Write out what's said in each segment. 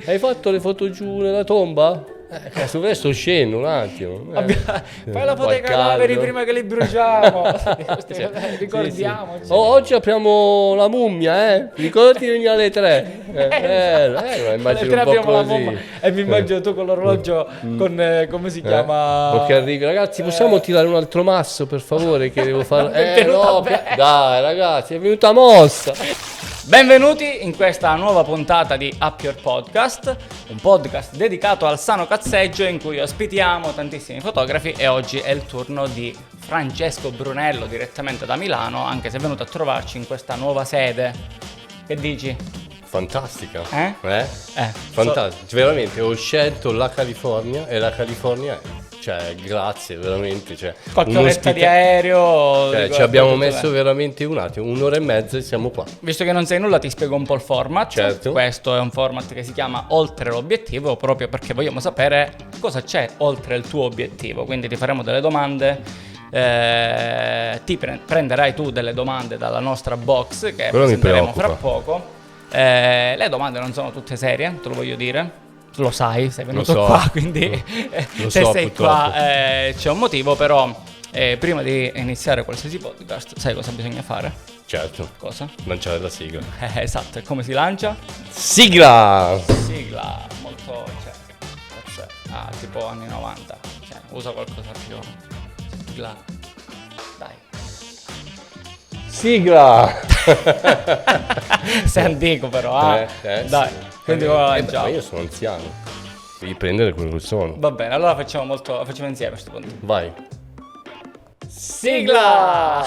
Hai fatto le foto giù nella tomba? Su questo scendo un attimo. Fai la foto ai cadaveri prima che li bruciamo. Ricordiamoci. Sì. Oggi apriamo la mummia, Ricordati di venire alle 3. Immagino un po' così. E mi immagino tu con l'orologio con come si chiama? Ok, arrivi. Ragazzi, possiamo tirare un altro masso, per favore, che devo fare. No, dai, ragazzi, è venuta mossa. Benvenuti in questa nuova puntata di Up Your Podcast, un podcast dedicato al sano cazzeggio in cui ospitiamo tantissimi fotografi e oggi è il turno di Francesco Brunello direttamente da Milano, anche se è venuto a trovarci in questa nuova sede. Che dici? Fantastica. Fantastica. Veramente ho scelto la California e la California grazie veramente, qualche oretta di aereo, ci abbiamo messo veramente un attimo, un'ora e mezza e siamo qua. Visto che non sai nulla ti spiego un po' il format. Certo. Questo è un format che si chiama Oltre l'obiettivo, proprio perché vogliamo sapere cosa c'è oltre il tuo obiettivo, quindi ti faremo delle domande. Prenderai tu delle domande dalla nostra box che presenteremo fra poco. Le domande non sono tutte serie, te lo voglio dire. Lo sai, sei venuto qua, quindi se sei qua c'è un motivo, però prima di iniziare qualsiasi podcast, sai cosa bisogna fare? Certo. Cosa? Lanciare la sigla. Esatto, e come si lancia? Sigla, molto, tipo anni 90, usa qualcosa più. Sigla, dai. Sigla! Sei antico però, dai. Sì. Quindi Ma io sono anziano, devi prendere quello che sono. Va bene, allora facciamo insieme a questo punto. Vai. Sigla!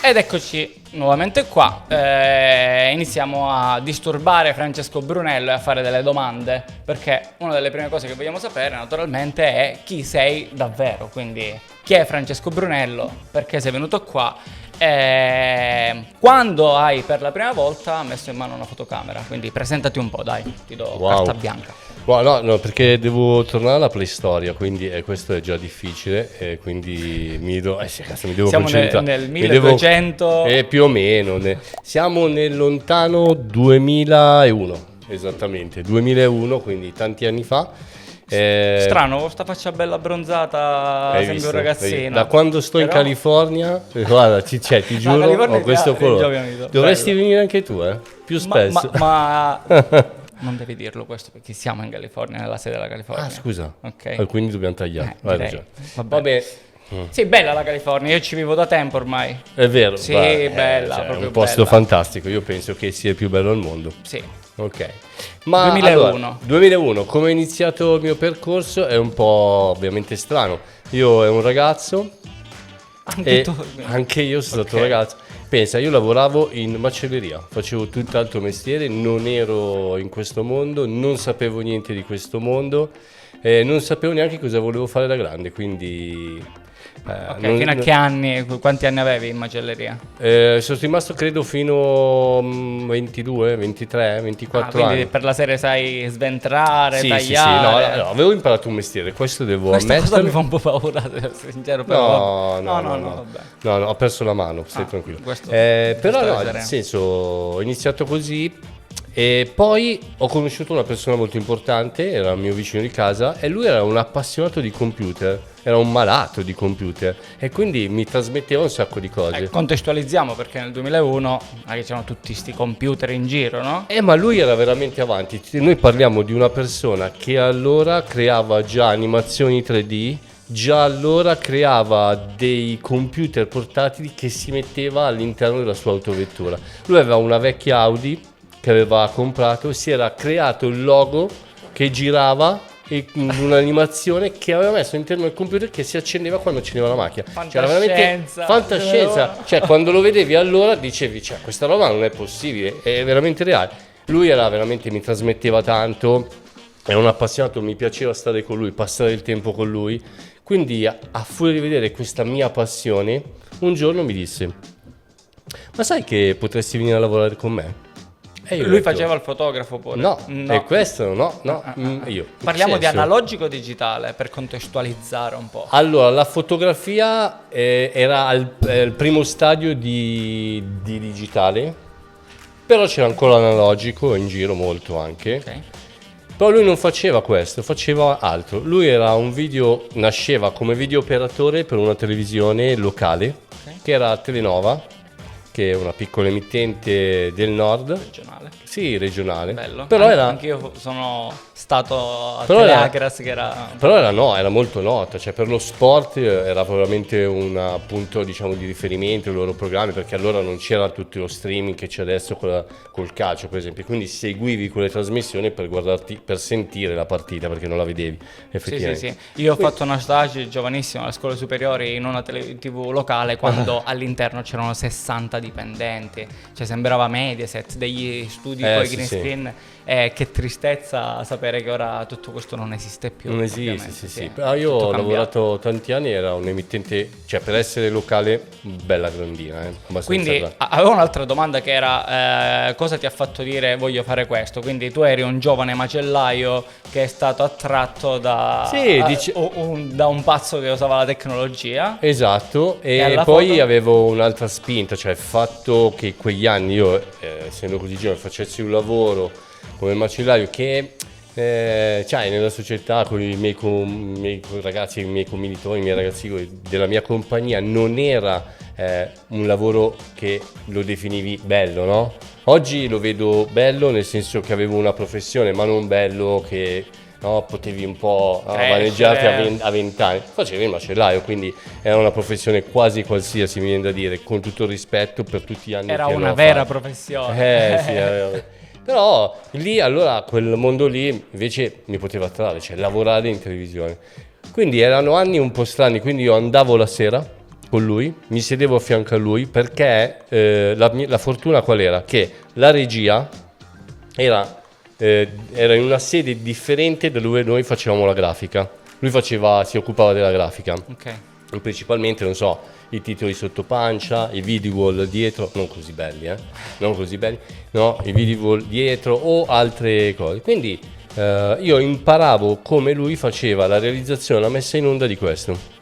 Ed eccoci nuovamente qua, iniziamo a disturbare Francesco Brunello e a fare delle domande, perché una delle prime cose che vogliamo sapere naturalmente è chi sei davvero, quindi chi è Francesco Brunello, perché sei venuto qua, quando hai per la prima volta messo in mano una fotocamera, quindi presentati un po', dai, ti do carta bianca. No, perché devo tornare alla preistoria, quindi questo è già difficile, quindi mi devo Siamo concentrare. Nel 1200... più o meno, siamo nel lontano 2001, esattamente, 2001, quindi tanti anni fa. Strano, sta faccia bella abbronzata, sembra un ragazzino. Da quando sto in California, guarda, ti giuro, ho questo colore. Dovresti venire anche tu, più spesso. Ma non devi dirlo questo perché siamo in California, nella sede della California. Ah, scusa. Ok. Quindi dobbiamo tagliare. Vabbè. Sì, bella la California, io ci vivo da tempo ormai. È vero. Sì, bella, è proprio un posto bella. Fantastico, io penso che sia il più bello al mondo. Sì. Ok. Ma 2001. 2001, come ho iniziato il mio percorso è un po' ovviamente strano. Io ero un ragazzo. Anche io sono stato un ragazzo. Pensa, io lavoravo in macelleria, facevo tutt'altro mestiere, non ero in questo mondo, non sapevo niente di questo mondo, non sapevo neanche cosa volevo fare da grande, quindi... fino a che anni, quanti anni avevi in macelleria? Sono rimasto credo fino 22, 23, 24 anni. Quindi per la serie sai sventrare, tagliare? Sì, no, avevo imparato un mestiere, questo devo ammettere. Questa cosa mi fa un po' paura, devo essere sincero, però no, ho perso la mano, stai tranquillo. Però no, nel senso, ho iniziato così e poi ho conosciuto una persona molto importante, era il mio vicino di casa e lui era un appassionato di computer. Era un malato di computer e quindi mi trasmetteva un sacco di cose. Contestualizziamo perché nel 2001 c'erano tutti sti computer in giro, no? Ma lui era veramente avanti. Noi parliamo di una persona che allora creava già animazioni 3D, già allora creava dei computer portatili che si metteva all'interno della sua autovettura. Lui aveva una vecchia Audi che aveva comprato, si era creato il logo che girava e un'animazione che aveva messo all'interno del computer che si accendeva quando accendeva la macchina. Era veramente fantascienza. Quando lo vedevi allora dicevi, questa roba non è possibile, è veramente reale. Lui era veramente, mi trasmetteva tanto, era un appassionato, mi piaceva stare con lui, passare il tempo con lui. Quindi a furia di vedere questa mia passione, un giorno mi disse: ma sai che potresti venire a lavorare con me? Lui faceva il fotografo pure? No, e questo no. Io. Parliamo di analogico digitale per contestualizzare un po'. Allora, la fotografia era il primo stadio di digitale, però c'era ancora l'analogico in giro molto anche. Okay. Però lui non faceva questo, faceva altro. Lui nasceva come video operatore per una televisione locale, che era Telenova, che è una piccola emittente del nord. Regionale. Sì, regionale. Bello. Però anche io sono stato a Teleagras, che era... Però era molto nota, cioè per lo sport era veramente un punto, diciamo, di riferimento, i loro programmi, perché allora non c'era tutto lo streaming che c'è adesso col calcio, per esempio. Quindi seguivi quelle trasmissioni per sentire la partita, perché non la vedevi effettivamente. Sì. Io ho fatto una stage giovanissimo alle scuole superiori in una TV locale, quando all'interno c'erano 60 dipendenti, cioè sembrava Mediaset, degli studi con i green screen. Che tristezza sapere che ora tutto questo non esiste più. Non esiste, sì. Però io ho lavorato tanti anni, era un emittente, cioè per essere locale, bella grandina. Quindi avevo un'altra domanda che era cosa ti ha fatto dire voglio fare questo? Quindi tu eri un giovane macellaio che è stato attratto da un pazzo che usava la tecnologia. Esatto, e poi avevo un'altra spinta, cioè il fatto che quegli anni io, essendo così giovane, facessi un lavoro come macellaio che nella società con i miei ragazzi, i miei commilitoni, i miei ragazzi della mia compagnia, non era un lavoro che lo definivi bello, no? Oggi lo vedo bello nel senso che avevo una professione, ma non bello che potevi un po' vaneggiarti a 20 anni. Facevi il macellaio, quindi era una professione quasi qualsiasi, mi viene da dire, con tutto il rispetto per tutti gli anni. Era una vera professione. Sì, però lì, allora, quel mondo lì invece mi poteva attrarre, cioè lavorare in televisione. Quindi erano anni un po' strani, quindi io andavo la sera con lui, mi sedevo a fianco a lui, perché la fortuna qual era? Che la regia era in una sede differente da dove noi facevamo la grafica. Lui si occupava della grafica. Ok. Principalmente, non so, i titoli sotto pancia, i video wall dietro, non così belli, i video wall dietro o altre cose. Quindi io imparavo come lui faceva la realizzazione, la messa in onda di questo.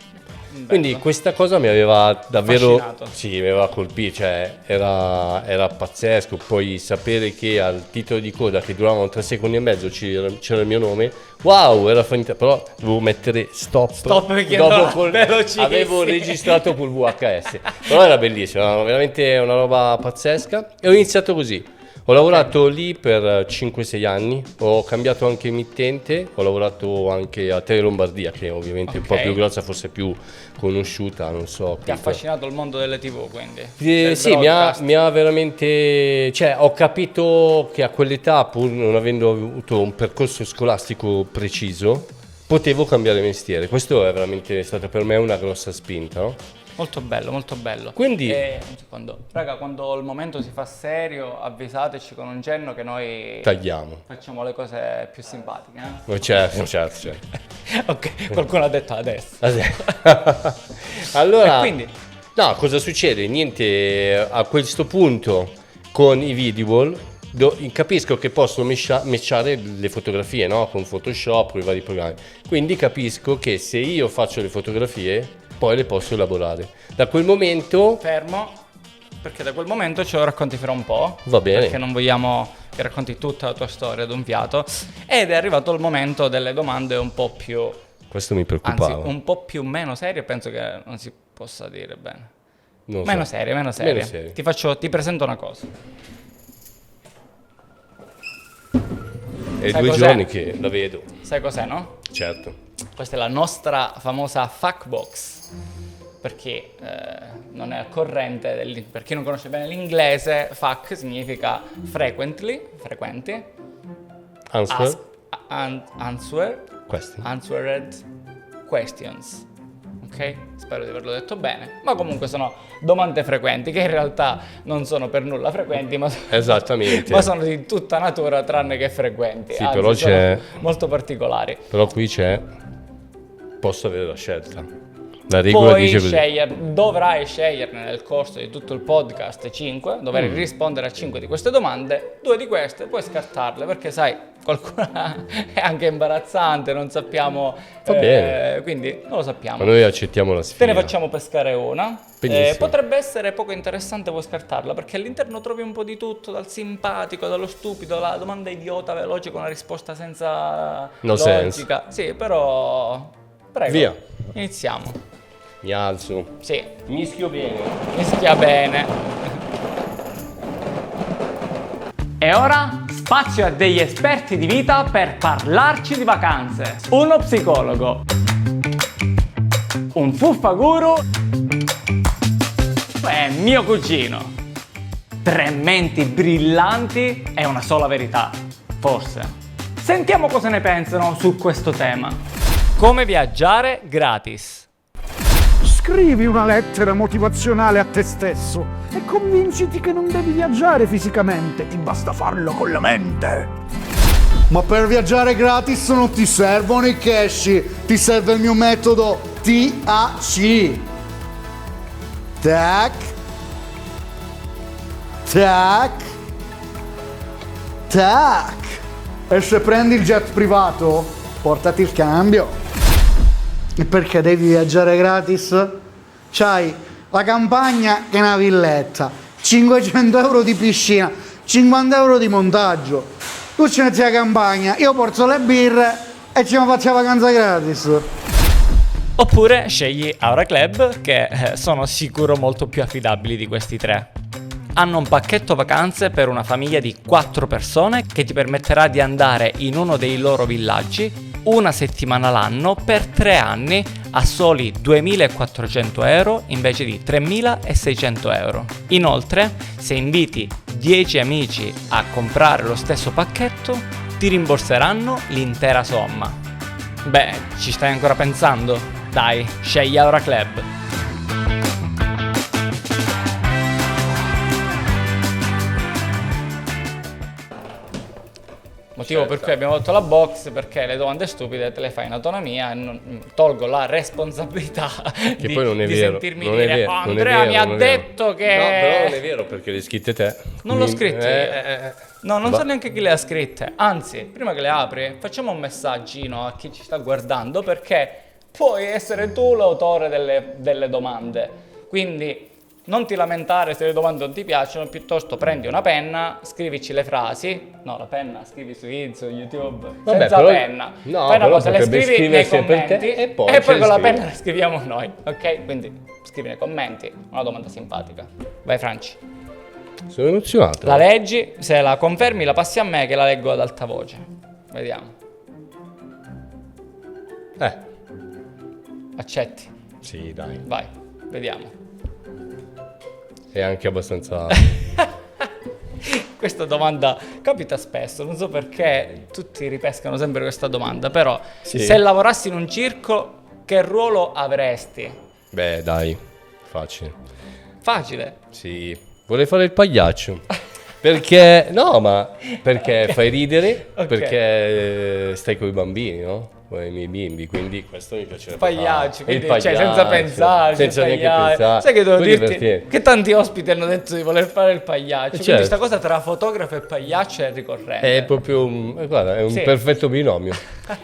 Quindi questa cosa mi aveva davvero mi aveva colpito, cioè era pazzesco. Poi sapere che al titolo di coda, che duravano 3 secondi e mezzo, c'era il mio nome, wow, era fantastico. Però dovevo mettere stop perché avevo registrato col VHS. Però era bellissimo, era veramente una roba pazzesca, e ho iniziato così. Ho lavorato lì per 5-6 anni, ho cambiato anche emittente, ho lavorato anche a Tele Lombardia, che ovviamente è un po' più grossa, forse più conosciuta, non so. Ti ha affascinato il mondo delle TV, quindi? Sì, mi ha veramente, cioè ho capito che a quell'età, pur non avendo avuto un percorso scolastico preciso, potevo cambiare mestiere. Questo è veramente stata per me una grossa spinta, no? Molto bello, molto bello. Quindi un secondo. Raga, quando il momento si fa serio, avvisateci con un cenno che noi tagliamo. Facciamo le cose più simpatiche, Certo. Ok, qualcuno ha detto adesso. Allora, e quindi? No, cosa succede? Niente, a questo punto con i video wall capisco che posso matchare le fotografie, no? Con Photoshop, con i vari programmi. Quindi capisco che se io faccio le fotografie, poi le posso elaborare. Da quel momento... Fermo, perché da quel momento ce lo racconti fra un po'. Va bene. Perché non vogliamo che racconti tutta la tua storia d'un fiato. Ed è arrivato il momento delle domande un po' più... Questo mi preoccupava. Anzi, un po' più meno serie, penso che non si possa dire bene. Meno serie. Ti presento una cosa. È 2 giorni che la vedo. Sai cos'è, no? Certo. Questa è la nostra famosa FAQbox. Per chi non è al corrente, per chi non conosce bene l'inglese, FAQ significa frequenti. Answered questions. Ok? Spero di averlo detto bene. Ma comunque sono domande frequenti, che in realtà non sono per nulla frequenti, ma sono di tutta natura tranne che frequenti. Sì, però c'è... molto particolari. Però qui c'è... Posso avere la scelta. La regola puoi dice così. dovrai sceglierne nel corso di tutto il podcast 5, dovrai rispondere a 5 di queste domande, 2 di queste puoi scartarle perché sai, qualcuna è anche imbarazzante, non sappiamo, Va bene. quindi non lo sappiamo. Ma noi accettiamo la Te sfida. ne facciamo pescare una. Benissimo. Potrebbe essere poco interessante, puoi scartarla perché all'interno trovi un po' di tutto, dal simpatico, dallo stupido, la domanda idiota veloce con una risposta senza No logica. Sì, però prego. Via. Iniziamo. Mi alzo. Sì, Mischio bene. mischia bene. E ora spazio a degli esperti di vita per parlarci di vacanze. Uno psicologo, un fuffaguru e mio cugino. 3 menti brillanti e una sola verità, forse. Sentiamo cosa ne pensano su questo tema. Come viaggiare gratis. Scrivi una lettera motivazionale a te stesso e convinciti che non devi viaggiare fisicamente, ti basta farlo con la mente. Ma per viaggiare gratis non ti servono i cash, ti serve il mio metodo TAC. Tac. Tac. Tac. E se prendi il jet privato, portati il cambio. E perché devi viaggiare gratis? C'hai la campagna che è una villetta, 500 euro di piscina, 50 euro di montaggio. Tu ci metti la campagna, io porto le birre e ci facciamo vacanza gratis. Oppure scegli Aura Club, che sono sicuro molto più affidabili di questi 3. Hanno un pacchetto vacanze per una famiglia di 4 persone che ti permetterà di andare in uno dei loro villaggi una settimana l'anno per 3 anni a soli 2.400 euro invece di 3.600 euro. Inoltre, se inviti 10 amici a comprare lo stesso pacchetto, ti rimborseranno l'intera somma. Beh, ci stai ancora pensando? Dai, scegli Aura Club. Motivo per cui abbiamo fatto la box, perché le domande stupide te le fai in autonomia e tolgo la responsabilità Che poi non è vero. sentirmi Non è dire vero, "Oh, non è Andrea vero, mi ha non è vero." detto che... No, però non è vero perché le hai scritte te. Non l'ho scritte io. No, non Va- so neanche chi le ha scritte. Anzi, prima che le apri, facciamo un messaggino a chi ci sta guardando, perché puoi essere tu l'autore delle domande. Quindi non ti lamentare se le domande non ti piacciono, piuttosto prendi una penna, scrivici le frasi. No, la penna scrivi su YouTube, Vabbè, senza però- penna. no, Fai una però cosa, le potrebbe scrivi nei scriversi per te commenti e poi con ce le la scrivi. penna le scriviamo noi, ok? Quindi scrivi nei commenti una domanda simpatica. Vai Franci. Sono emozionato. La leggi, se la confermi la passi a me che la leggo ad alta voce. Vediamo. Accetti? Sì, dai. Vai, vediamo. È anche abbastanza... Questa domanda capita spesso, non so perché tutti ripescano sempre questa domanda, però Sì. se lavorassi in un circo, che ruolo avresti? Beh, dai. Facile. Facile. Sì. Vorrei fare il pagliaccio. Perché... No, ma... Perché fai ridere. Ok. Perché stai con i bambini, no? Con i miei bimbi. Quindi questo mi piacerebbe Pagliacci, fare. quindi Il cioè, senza pagliaccio, pensarci, senza neanche pagliacci. pensare. Sai che devo Poi dirti divertente. che tanti ospiti hanno detto di voler fare il pagliaccio, quindi certo. questa cosa tra fotografo e pagliaccio è ricorrente. È proprio un, guarda, è un Sì. perfetto binomio.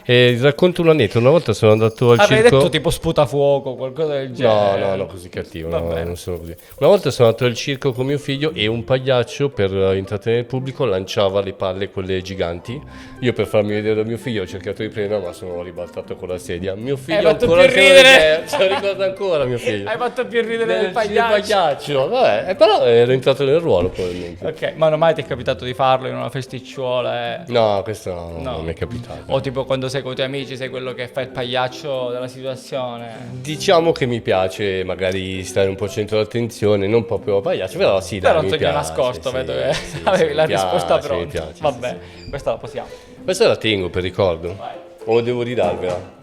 E racconto un aneddoto. Una volta sono andato al Avrei circo. detto tipo sputafuoco, qualcosa del No, genere. no, così cattivo, Va no, bene. non sono così. Una volta sono andato al circo con mio figlio e un pagliaccio per intrattenere il pubblico lanciava le palle, quelle giganti. Io per farmi vedere da mio figlio ho cercato di prendere, ma sono ribaltato con la sedia. Mio figlio Hai fatto ancora più che ridere. se lo ricorda ancora mio figlio. Hai fatto più ridere del Del pagliaccio. Vabbè, però ero entrato nel ruolo probabilmente. Ok, ma non mai ti è capitato di farlo in una festicciuola? No, questo no, No. non mi è capitato. O tipo quando sei con i tuoi amici, sei quello che fa il pagliaccio della situazione? Diciamo che mi piace magari stare un po' al centro dell'attenzione, non proprio pagliaccio, però sì, dai, Però mi ti ho piace, nascosto, sì, vedo che sì, avevi sì, la mi piace, risposta mi pronta. piace, sì, Vabbè, sì. questa la possiamo. Questa la tengo per ricordo. Vai. O devo ridarvela?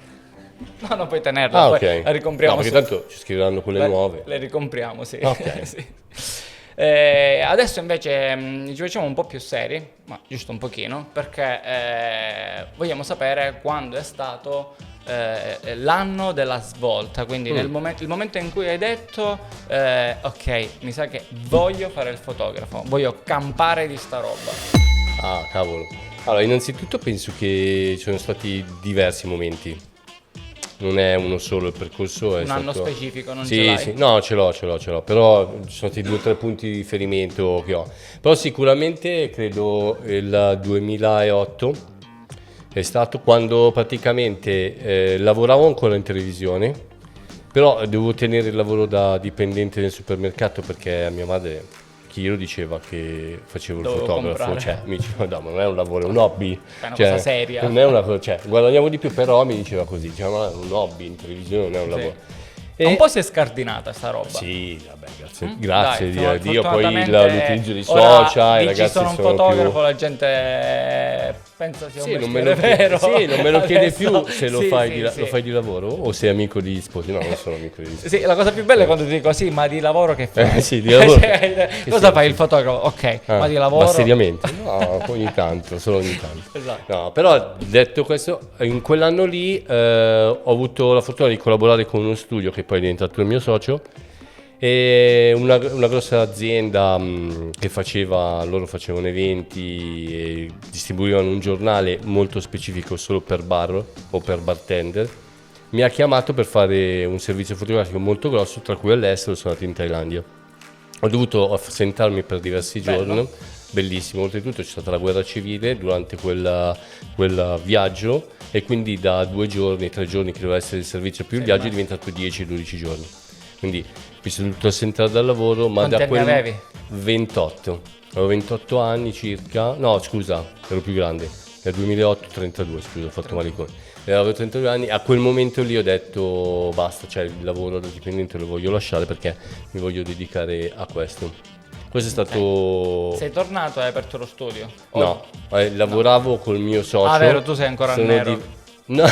No, non puoi tenerla, Ah, poi ok. la ricompriamo. No, perché tanto ci scriveranno quelle nuove. Le ricompriamo, sì. Ok. Sì. Adesso invece ci facciamo un po' più seri, ma giusto un pochino, perché vogliamo sapere quando è stato l'anno della svolta, quindi il momento in cui hai detto ok, mi sa che voglio fare il fotografo, voglio campare di sta roba. Ah, cavolo. Allora, innanzitutto penso che ci sono stati diversi momenti. Non è uno solo il percorso. È un anno stato... specifico, non sì, ce l'hai? Sì, no, ce l'ho. Però ci sono stati 2 o 3 punti di riferimento che ho. Però sicuramente credo il 2008 è stato quando praticamente lavoravo ancora in televisione, però dovevo tenere il lavoro da dipendente nel supermercato perché a mia madre... chi glielo diceva che facevo il fotografo, comprare. Cioè mi diceva no, ma non è un lavoro, è un hobby, È una cioè, cosa seria. non è una cosa, cioè guadagniamo di più, però mi diceva così, diceva ma è un hobby, in televisione non è un lavoro. Un po' si è scardinata sta roba. Sì, vabbè, grazie Dai, a Dio, poi fortunatamente, l'utilizzo dei ora social, i dici ragazzi sono un sono fotografo, più... la gente pensa sia un non me mestiere vero. Sì, non me lo chiede Adesso- più se lo fai di lavoro o sei amico di sposi. No, non sono amico di sposi. Sì, la cosa più bella è quando ti dico sì, ma di lavoro che fai? Sì, di lavoro. Cosa fai il fotografo? Ok, ma di lavoro? Ma seriamente? No, ogni tanto, solo ogni tanto. Esatto. No, però detto questo, in quell'anno lì ho avuto la fortuna di collaborare con uno studio che poi è diventato il mio socio e una grossa azienda che loro facevano eventi e distribuivano un giornale molto specifico solo per bar o per bartender. Mi ha chiamato per fare un servizio fotografico molto grosso, tra cui all'estero sono andato in Thailandia. Ho dovuto assentarmi per diversi giorni, bellissimo, oltretutto c'è stata la guerra civile durante quel viaggio e quindi da 2 giorni, 3 giorni che doveva essere il servizio più il viaggio è diventato 10-12 giorni. Quindi mi sono dovuto assentare dal lavoro, ma Quanti anni avevi? 28. Avevo 28 anni circa, no scusa, ero più grande, nel 2008 32, scusa, ho fatto male i conti. Avevo 32 anni, a quel momento lì ho detto basta, cioè il lavoro da dipendente lo voglio lasciare perché mi voglio dedicare a questo. Questo è stato... Sei tornato e hai aperto lo studio? No, lavoravo col mio socio. Ah, vero, tu sei ancora a nero. No,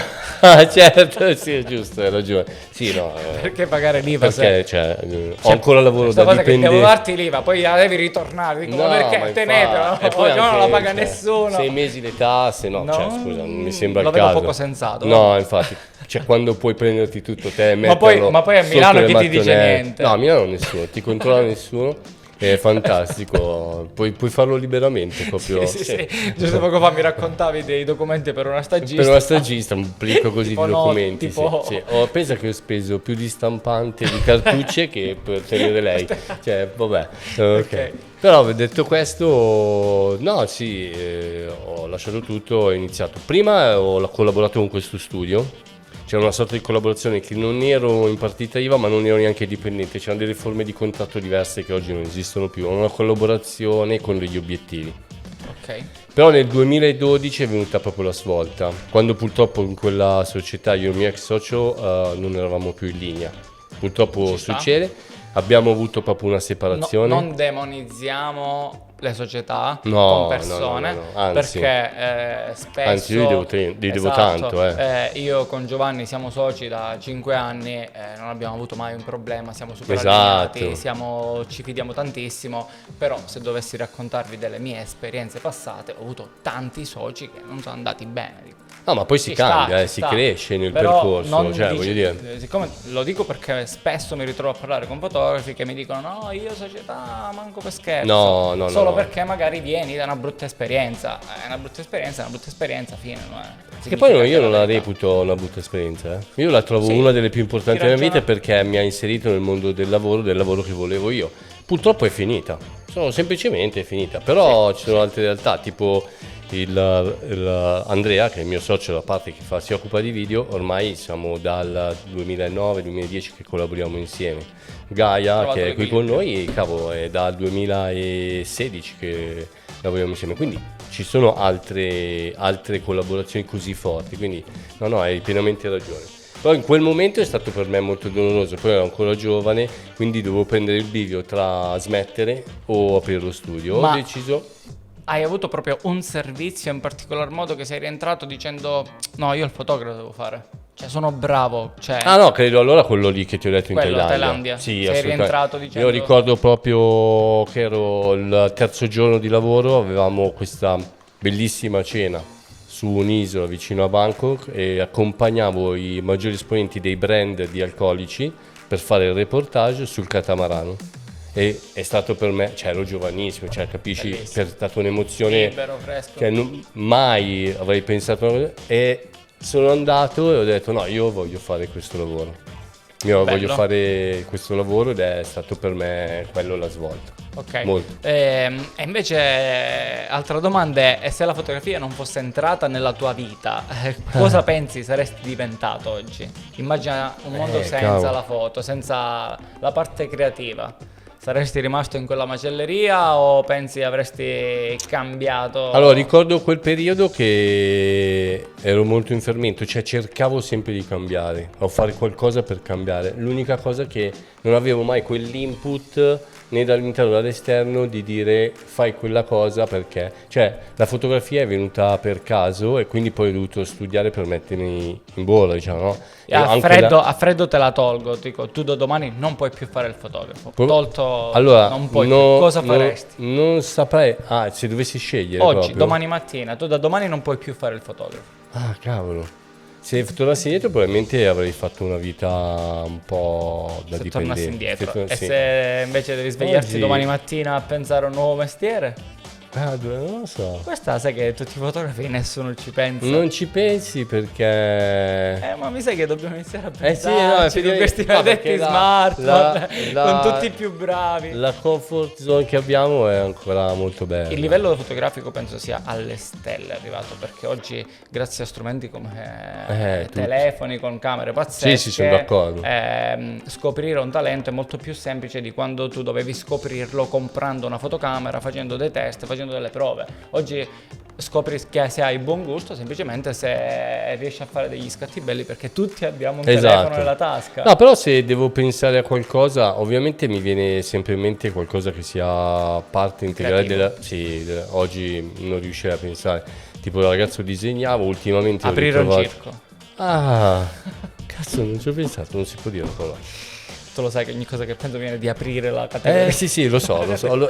certo, sì, è giusto, hai ragione. Sì, no. Perché pagare l'IVA? Perché ho ancora lavoro da cosa dipendente. che devo darti l'IVA, poi la devi ritornare. Dico, ma perché tenetela? E poi non la paga nessuno. 6 mesi le tasse, no, cioè scusa, non mi sembra lo il vedo caso. poco sensato. No, infatti, cioè quando puoi prenderti tutto te e ma poi a Milano chi ti dice niente? niente? No, a Milano nessuno, ti controlla nessuno. È fantastico, puoi farlo liberamente proprio. Sì. Giusto poco fa mi raccontavi dei documenti per una stagista. Per una stagista, un plico così Tipo di documenti. tipo... Sì. Pensa che ho speso più di stampante di cartucce che per tenere lei. Cioè, vabbè. Ok. Però detto questo, no, sì, ho lasciato tutto, ho iniziato. Prima ho collaborato con questo studio. C'era una sorta di collaborazione che non ero in partita IVA ma non ero neanche dipendente, c'erano delle forme di contratto diverse che oggi non esistono più, una collaborazione con degli obiettivi. Ok. Però nel 2012 è venuta proprio la svolta, quando purtroppo in quella società io e il mio ex socio non eravamo più in linea. Purtroppo succede, abbiamo avuto proprio una separazione. Non demonizziamo le società No, con persone, no. Anzi, perché spesso anzi io devo tanto. Io con Giovanni siamo soci da 5 anni, non abbiamo avuto mai un problema, siamo super Esatto. allineati, ci fidiamo tantissimo, però se dovessi raccontarvi delle mie esperienze passate ho avuto tanti soci che non sono andati bene. No, ma poi si cambia, si cresce nel percorso, cioè voglio dire. Siccome lo dico perché spesso mi ritrovo a parlare con fotografi che mi dicono no, io società manco per scherzo. No, solo perché magari vieni da una brutta esperienza. Una brutta esperienza, fine. Che poi io non la reputo una brutta esperienza. Io la trovo una delle più importanti della mia vita perché mi ha inserito nel mondo del lavoro che volevo io. Purtroppo è finita, semplicemente è finita, però ci sono altre realtà, tipo Andrea, che è il mio socio da parte che si occupa di video, ormai siamo dal 2009-2010 che collaboriamo insieme. Gaia, che è qui con noi, cavolo, è dal 2016 che lavoriamo insieme, quindi ci sono altre collaborazioni così forti, quindi no, hai pienamente ragione. Però in quel momento è stato per me molto doloroso, poi ero ancora giovane, quindi dovevo prendere il bivio tra smettere o aprire lo studio. Ho deciso... Hai avuto proprio un servizio in particolar modo che sei rientrato dicendo no, io il fotografo devo fare, cioè sono bravo, cioè... Ah no, credo allora quello lì che ti ho detto in Thailandia. Sì, sei rientrato dicendo... Io ricordo proprio che ero il terzo giorno di lavoro, avevamo questa bellissima cena su un'isola vicino a Bangkok e accompagnavo i maggiori esponenti dei brand di alcolici per fare il reportage sul catamarano. E è stato per me, cioè ero giovanissimo, cioè capisci, è stata un'emozione libero, fresco, che mai avrei pensato, e sono andato e ho detto no, io voglio fare questo lavoro, io voglio fare questo lavoro, ed è stato per me quello la svolta. Ok. Molto. E invece altra domanda è se la fotografia non fosse entrata nella tua vita, cosa pensi saresti diventato oggi? Immagina un mondo senza la foto, senza la parte creativa. Saresti rimasto in quella macelleria o pensi avresti cambiato? Allora, ricordo quel periodo che ero molto in fermento, cioè cercavo sempre di cambiare o fare qualcosa per cambiare. L'unica cosa che non avevo mai quell'input né dall'interno né dall'esterno di dire fai quella cosa perché, cioè la fotografia è venuta per caso e quindi poi ho dovuto studiare per mettermi in bolla, diciamo, no? A freddo te la tolgo, dico, tu da domani non puoi più fare il fotografo. Tolto, allora, non puoi più. Cosa faresti? Non saprei, se dovessi scegliere oggi, proprio. domani mattina, tu da domani non puoi più fare il fotografo. Ah, cavolo. Se tornassi indietro probabilmente avrei fatto una vita un po' da dipendente. Se tornassi indietro. Se invece devi svegliarti domani mattina a pensare a un nuovo mestiere? Non lo so. Questa sai che tutti i fotografi nessuno ci pensa. Non ci pensi perché... ma mi sai che dobbiamo iniziare a pensarci con questi maledetti smartphone, con tutti i più bravi. La comfort zone che abbiamo è ancora molto bella. Il livello fotografico penso sia alle stelle arrivato, perché oggi grazie a strumenti come telefoni con camere pazzesche, sì, sono d'accordo. Scoprire un talento è molto più semplice di quando tu dovevi scoprirlo comprando una fotocamera, facendo dei test, facendo delle prove. Oggi scopri che se hai buon gusto semplicemente se riesci a fare degli scatti belli, perché tutti abbiamo un telefono nella tasca. No, però se devo pensare a qualcosa, ovviamente mi viene sempre in mente qualcosa che sia parte integrale della... oggi non riuscirei a pensare. Tipo da ragazzo disegnavo, ultimamente aprire un circo. Cazzo, non ci ho pensato, non si può dire la parola. Tu lo sai che ogni cosa che penso viene di aprire la categoria. Sì, lo so.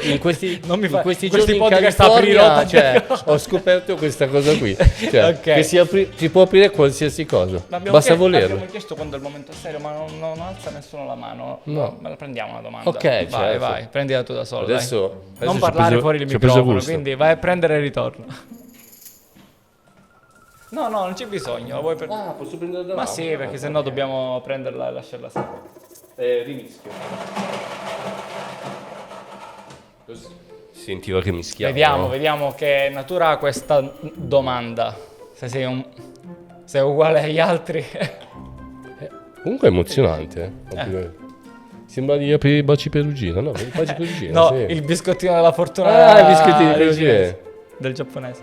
In questi questi giorni in podcast California, ho scoperto questa cosa qui. Cioè, che si può aprire qualsiasi cosa. Basta volerlo. Abbiamo chiesto quando è il momento serio, ma non alza nessuno la mano. No. Me la prendiamo una domanda. Ok, vai, prendila tu da solo. Adesso non parlare fuori il microfono, quindi vai a prendere il ritorno. No, non c'è bisogno. Posso prendere da Ma sì, perché sennò dobbiamo prenderla e lasciarla sempre. Rimischio. Sentiva che mischiava. Vediamo che natura ha questa domanda. Se sei uguale agli altri. Comunque è emozionante. Sembra di aprire i baci perugina, no? I baci perugina. No, il biscottino della fortuna. Il biscottino perugina del giapponese.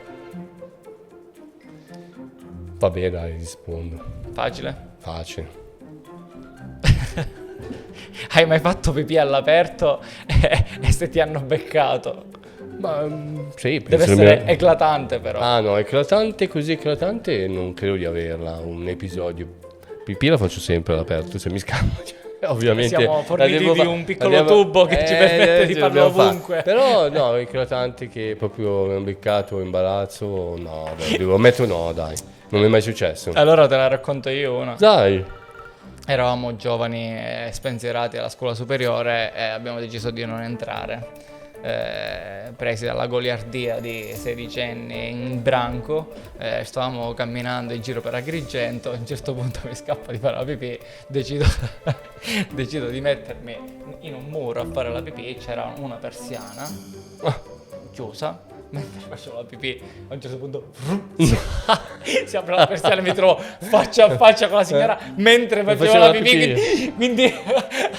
Vabbè, dai, rispondo. Facile. Hai mai fatto pipì all'aperto e se ti hanno beccato? Ma sì, deve essere eclatante però. No, così eclatante non credo di averla, un episodio. Pipì la faccio sempre all'aperto, se mi scappa. Ovviamente siamo forniti di un piccolo tubo che ci permette di farlo ovunque. Però no, eclatante che proprio mi hanno beccato, imbarazzo, no, devo ammettere dai, non mi è mai successo. Allora te la racconto io una. Dai. Eravamo giovani e spensierati alla scuola superiore e abbiamo deciso di non entrare, presi dalla goliardia di sedicenni in branco. Stavamo camminando in giro per Agrigento, a un certo punto mi scappa di fare la pipì, decido di mettermi in un muro a fare la pipì. C'era una persiana chiusa. Mentre facevo la pipì, a un certo punto si apre la persiana e mi trovo faccia a faccia con la signora mentre facevo la pipì. Quindi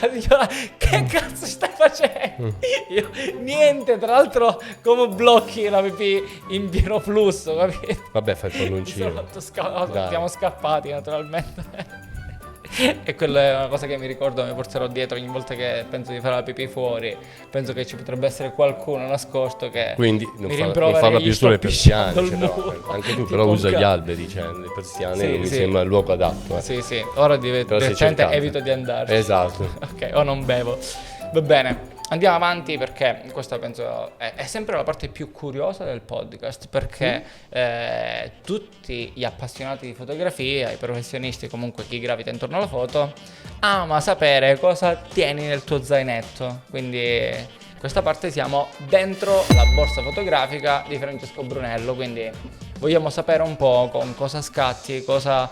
la signora, che cazzo stai facendo? Io, niente, tra l'altro come blocchi la pipì in pieno flusso, capito? Vabbè, fai il palloncino. Siamo scappati naturalmente. E quella è una cosa che mi ricordo, mi porterò dietro ogni volta che penso di fare la pipì fuori. Penso che ci potrebbe essere qualcuno nascosto che quindi non mi farla più sulle persiane, anche tu però usa gli alberi, cioè le persiane non mi sembra il luogo adatto. Sì, ora direttamente evito di andarci. Esatto. Ok, o non bevo. Va bene. Andiamo avanti perché questa penso è sempre la parte più curiosa del podcast, perché tutti gli appassionati di fotografia, i professionisti, comunque chi gravita intorno alla foto, ama sapere cosa tieni nel tuo zainetto. Quindi questa parte siamo dentro la borsa fotografica di Francesco Brunello, quindi vogliamo sapere un po' con cosa scatti, cosa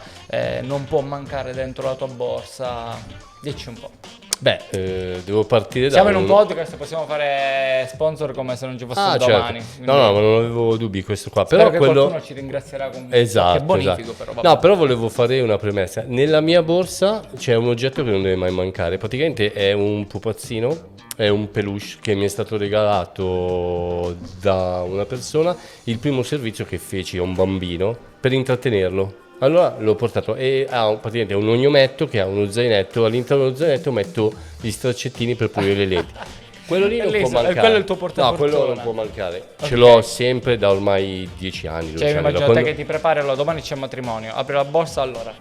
non può mancare dentro la tua borsa. Dici un po'. Beh, devo partire da... Siamo in un podcast, possiamo fare sponsor come se non ci fosse domani. Certo. No, ma non avevo dubbi di questo qua. Però che qualcuno ci ringrazierà con qualche bonifico. Però, no, però volevo fare una premessa. Nella mia borsa c'è un oggetto che non deve mai mancare. Praticamente è un pupazzino, è un peluche che mi è stato regalato da una persona. Il primo servizio che feci a un bambino per intrattenerlo. Allora l'ho portato e ha praticamente un ognometto che ha uno zainetto, all'interno dello zainetto metto gli straccettini per pulire le lenti. Quello lì non può mancare. Quello è il tuo portafortuna. No, quello non può mancare. Okay. Ce l'ho sempre da ormai 10 anni. Cioè, immaginate che ti prepari, allora domani c'è matrimonio, apri la borsa, allora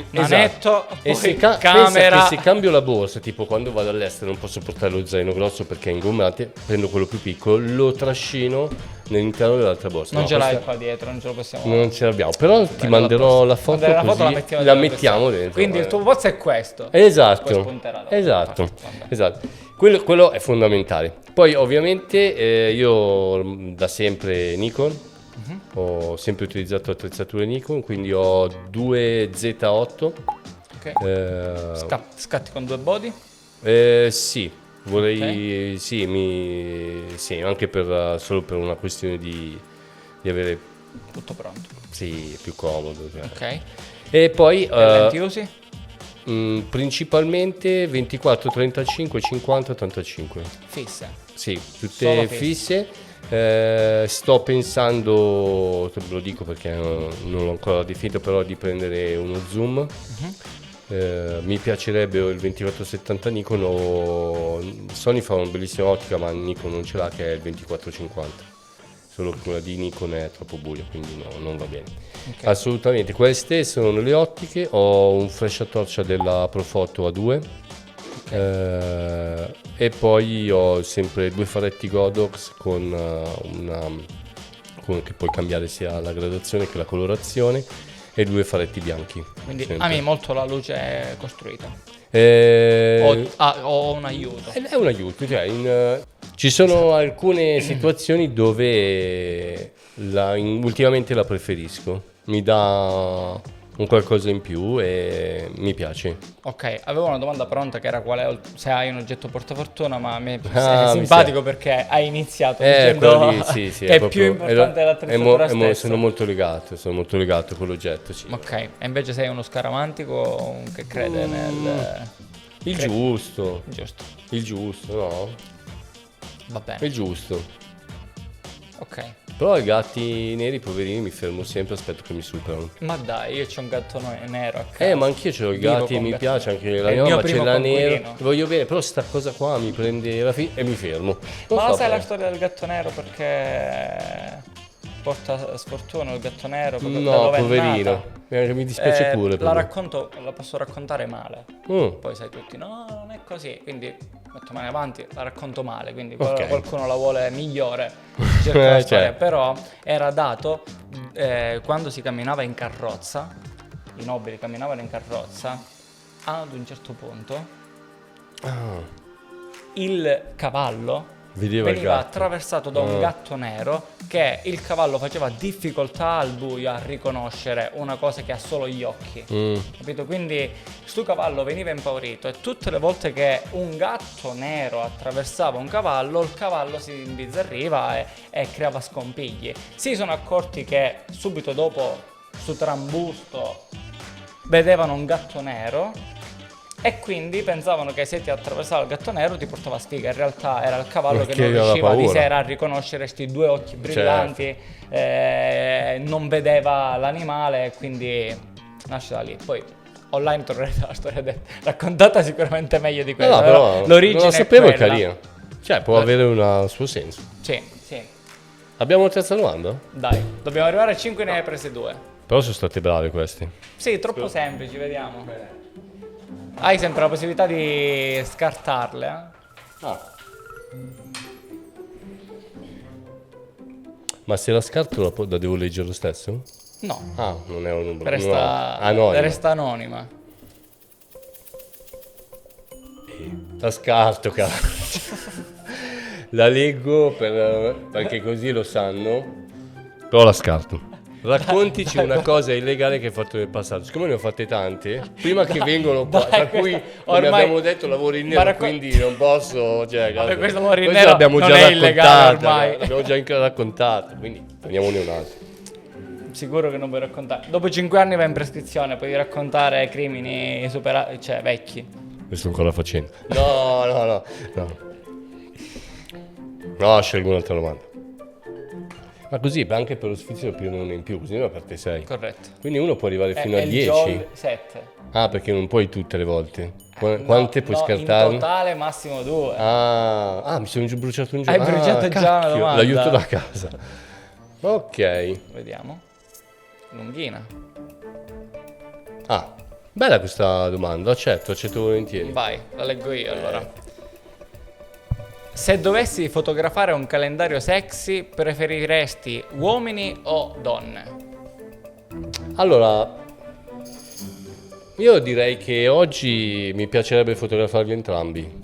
manetto, e poi camera. Pensa che se cambio la borsa, tipo quando vado all'estero non posso portare lo zaino grosso perché è ingommante, prendo quello più piccolo, lo trascino nell'interno dell'altra borsa. Non ce l'hai qua dietro, non ce lo possiamo. Non ce l'abbiamo, però ti manderò la foto, la così foto la mettiamo dentro. Quindi il tuo pozzo è questo. Esatto. Quello è fondamentale. Poi ovviamente io da sempre Nikon, ho sempre utilizzato attrezzature Nikon, quindi ho 2 Z8. Okay. Scatti con 2 body? Sì, vorrei, okay. Sì, anche solo per una questione di avere tutto pronto. Sì, più comodo. Cioè. Ok. E poi lenti usi? Principalmente 24, 35, 50, 85. Fisse? Sì, tutte fisse. Sto pensando, te lo dico perché non l'ho ancora definito, però di prendere uno zoom. Mi piacerebbe il 2470 Nikon o Sony fa una bellissima ottica, ma Nikon non ce l'ha, che è il 2450. Solo che quella di Nikon è troppo buio, quindi no, non va bene. Okay. Assolutamente, queste sono le ottiche. Ho un flash a torcia della Profoto A2, okay. E poi ho sempre 2 faretti Godox con che puoi cambiare sia la gradazione che la colorazione, e 2 faretti bianchi. Quindi ami molto la luce costruita? O un aiuto? È un aiuto, cioè ci sono alcune situazioni dove ultimamente la preferisco, mi dà un qualcosa in più e mi piace. Ok, avevo una domanda pronta che era se hai un oggetto portafortuna, ma mi è simpatico perché hai iniziato dicendo lì, sì, che è più importante l'attrezzatura stessa. Sono molto legato a quell'oggetto, sì. Ok, e invece sei uno scaramantico che crede nel... Il giusto, no? Va bene. Il giusto. Ok. Però i gatti neri, poverini, mi fermo sempre, aspetto che mi superano. Ma dai, io c'ho un gatto nero a casa. Ma anch'io c'ho i gatti e mi piace anche la mia, ma c'è la nera. Voglio bene, però sta cosa qua mi prende la e mi fermo. Ma sai la storia del gatto nero perché porta sfortuna il gatto nero? No, poverino. Mi dispiace pure. La posso raccontare male. Poi sai tutti, no, non è così. Quindi metto mani avanti, la racconto male. Quindi qualcuno la vuole migliore. Storia, però era dato quando si camminava in carrozza, i nobili camminavano in carrozza, ad un certo punto il cavallo veniva attraversato da un gatto nero, che il cavallo faceva difficoltà al buio a riconoscere una cosa che ha solo gli occhi, capito? Quindi sto cavallo veniva impaurito e tutte le volte che un gatto nero attraversava un cavallo, il cavallo si imbizzarriva e creava scompigli. Si sono accorti che subito dopo su trambusto vedevano un gatto nero e quindi pensavano che se ti attraversava il gatto nero ti portava sfiga. In realtà era il cavallo che non riusciva di sera a riconoscere questi 2 occhi brillanti, non vedeva l'animale e quindi nasce da lì. Poi online troverete la storia raccontata sicuramente meglio di quella, però l'origine non la sapevo, è carina. Cioè può avere un suo senso. Sì. Abbiamo una terza domanda? Dai, dobbiamo arrivare a 5, ne hai prese 2. Però sono stati bravi questi. Sì, troppo semplici, vediamo. Hai sempre la possibilità di scartarle, Ma se la scarto la devo leggere lo stesso? No. Ah, non è un numero. Resta anonima. La scarto, cazzo. La leggo perché così lo sanno. Però la scarto. Raccontici una cosa illegale che hai fatto nel passato. Siccome ne ho fatte tante, prima che vengono qua, tra cui come abbiamo detto lavori in nero, quindi non posso, cioè, questo lavoro in nero l'abbiamo non già è illegale ormai. L'abbiamo già raccontato, quindi prendiamone un altro. Sicuro che non puoi raccontare. Dopo 5 anni vai in prescrizione, puoi raccontare crimini cioè vecchi. Lo sto ancora facendo. No. No, scelgo un'altra domanda. Ma così anche per lo sfizio più uno in più, così ne ho per te 6. Corretto. Quindi uno può arrivare fino a 10. 7. Ah, perché non puoi tutte le volte. Quante puoi scartare? In totale massimo 2. Ah, mi sono bruciato un giorno. Hai bruciato già una domanda. L'aiuto da casa. Ok. Vediamo. Lunghina. Ah, bella questa domanda. Accetto volentieri. Vai, la leggo io allora. Se dovessi fotografare un calendario sexy, preferiresti uomini o donne? Allora, io direi che oggi mi piacerebbe fotografarli entrambi.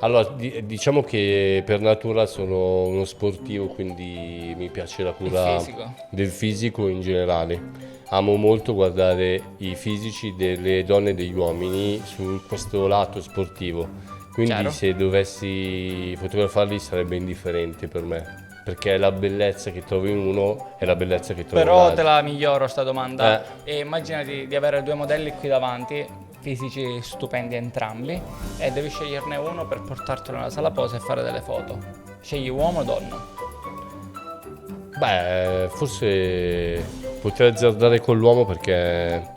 Allora, diciamo che per natura sono uno sportivo, quindi mi piace la cura del fisico in generale. Amo molto guardare i fisici delle donne e degli uomini su questo lato sportivo. Quindi Chiaro. Se dovessi fotografarli sarebbe indifferente per me, perché la bellezza che trovo in uno è la bellezza che trovo in Però l'altro. te la miglioro sta domanda. E immaginati di avere 2 modelli qui davanti, fisici stupendi entrambi, e devi sceglierne uno per portartelo nella sala posa e fare delle foto. Scegli uomo o donna? Beh, forse potrei azzardare con l'uomo perché...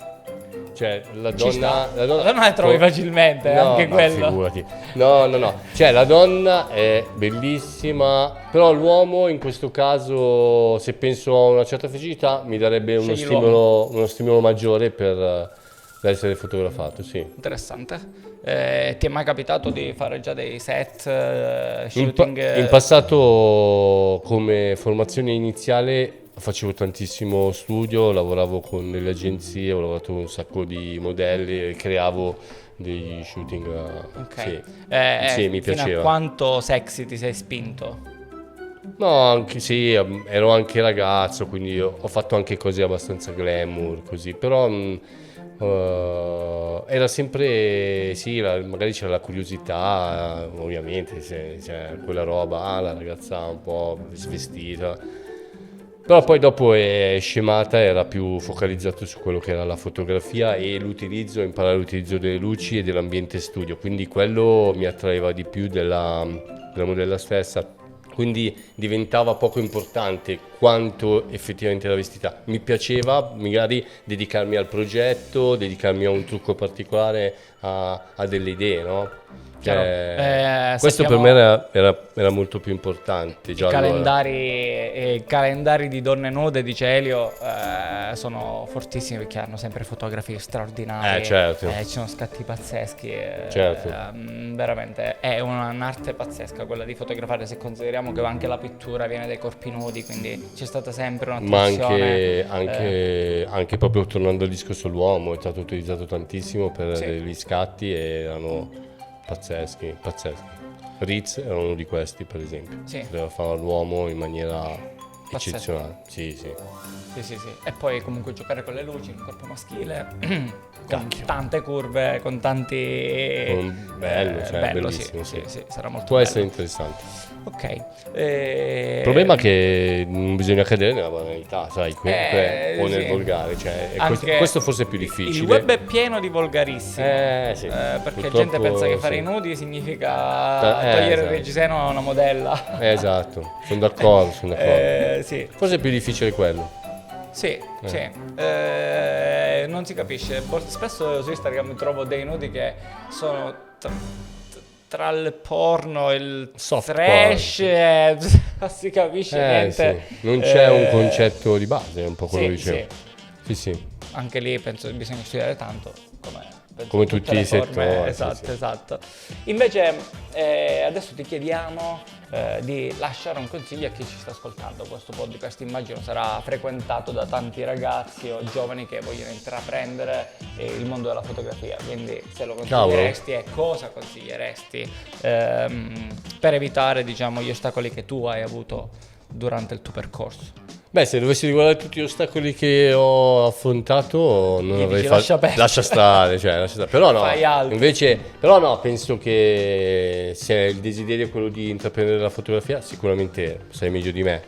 Cioè, la donna la trovi facilmente, no, anche quello. Figurati. No. Cioè, la donna è bellissima, però l'uomo in questo caso, se penso a una certa fisicità, mi darebbe uno stimolo maggiore per essere fotografato, sì. Interessante. Ti è mai capitato di fare già dei set, shooting? In passato, come formazione iniziale, facevo tantissimo studio, lavoravo con delle agenzie, ho lavorato con un sacco di modelli e creavo degli shooting. Ok. Sì, mi piaceva. Fino a quanto sexy ti sei spinto? No, anche sì, ero anche ragazzo, quindi ho fatto anche cose abbastanza glamour, così, però era sempre, sì, magari c'era la curiosità, ovviamente, c'è quella roba, la ragazza un po' svestita. Però poi dopo è scemata, era più focalizzato su quello che era la fotografia e imparare l'utilizzo delle luci e dell'ambiente studio, quindi quello mi attraeva di più della modella stessa, quindi diventava poco importante quanto effettivamente era vestita. Mi piaceva magari dedicarmi al progetto, dedicarmi a un trucco particolare, a delle idee, no? Questo per me era molto più importante. Già I calendari di donne nude, dice Elio, sono fortissimi perché hanno sempre fotografie straordinarie. Certo. Ci sono scatti pazzeschi. Certo. Veramente è un'arte pazzesca quella di fotografare, se consideriamo che anche la pittura viene dai corpi nudi, quindi c'è stata sempre un'attenzione. Ma anche proprio tornando al discorso dell'uomo, è stato utilizzato tantissimo per degli scatti e erano pazzeschi. Ritz era uno di questi, per esempio. Sì. Poteva fare l'uomo in maniera eccezionale. Sì. E poi comunque giocare con le luci, un corpo maschile, con tante curve, con tanti... bello, bellissimo. Sì, sarà molto Può bello. essere interessante. Ok. Il problema è che non bisogna cadere nella banalità, sai, o nel volgare, cioè, questo forse è più difficile. Il web è pieno di volgarissimi, perché gente pensa che fare i nudi significa togliere il reggiseno a una modella. Esatto, sono d'accordo. Sì. Forse è più difficile quello. Sì. Non si capisce. Spesso su Instagram trovo dei nudi che sono tra il porno e il soft trash, non si capisce niente. Sì. Non c'è un concetto di base, è un po' quello che dicevo. Sì. Anche lì penso che bisogna studiare tanto, come come tutti i settori. Esatto. Invece adesso ti chiediamo di lasciare un consiglio a chi ci sta ascoltando. Questo podcast immagino sarà frequentato da tanti ragazzi o giovani che vogliono intraprendere il mondo della fotografia, quindi se lo consiglieresti e cosa consiglieresti per evitare, diciamo, gli ostacoli che tu hai avuto durante il tuo percorso? Beh, se dovessi riguardare tutti gli ostacoli che ho affrontato, non avrei fatto. Lascia stare. Però no, invece, penso che se il desiderio è quello di intraprendere la fotografia, sicuramente sei meglio di me.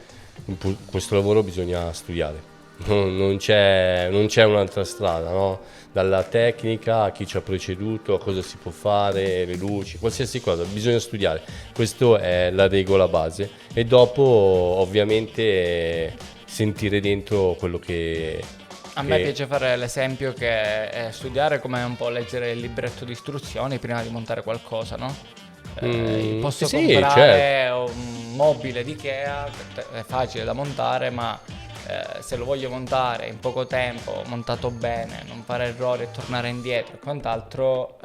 In questo lavoro bisogna studiare. Non c'è un'altra strada, no? Dalla tecnica a chi ci ha preceduto, a cosa si può fare, le luci, qualsiasi cosa, bisogna studiare. Questa è la regola base e dopo ovviamente sentire dentro quello che... A me piace fare l'esempio che studiare come un po' leggere il libretto di istruzioni prima di montare qualcosa, no? Posso comprare un mobile di Ikea, è facile da montare, ma se lo voglio montare in poco tempo, montato bene, non fare errori e tornare indietro e quant'altro,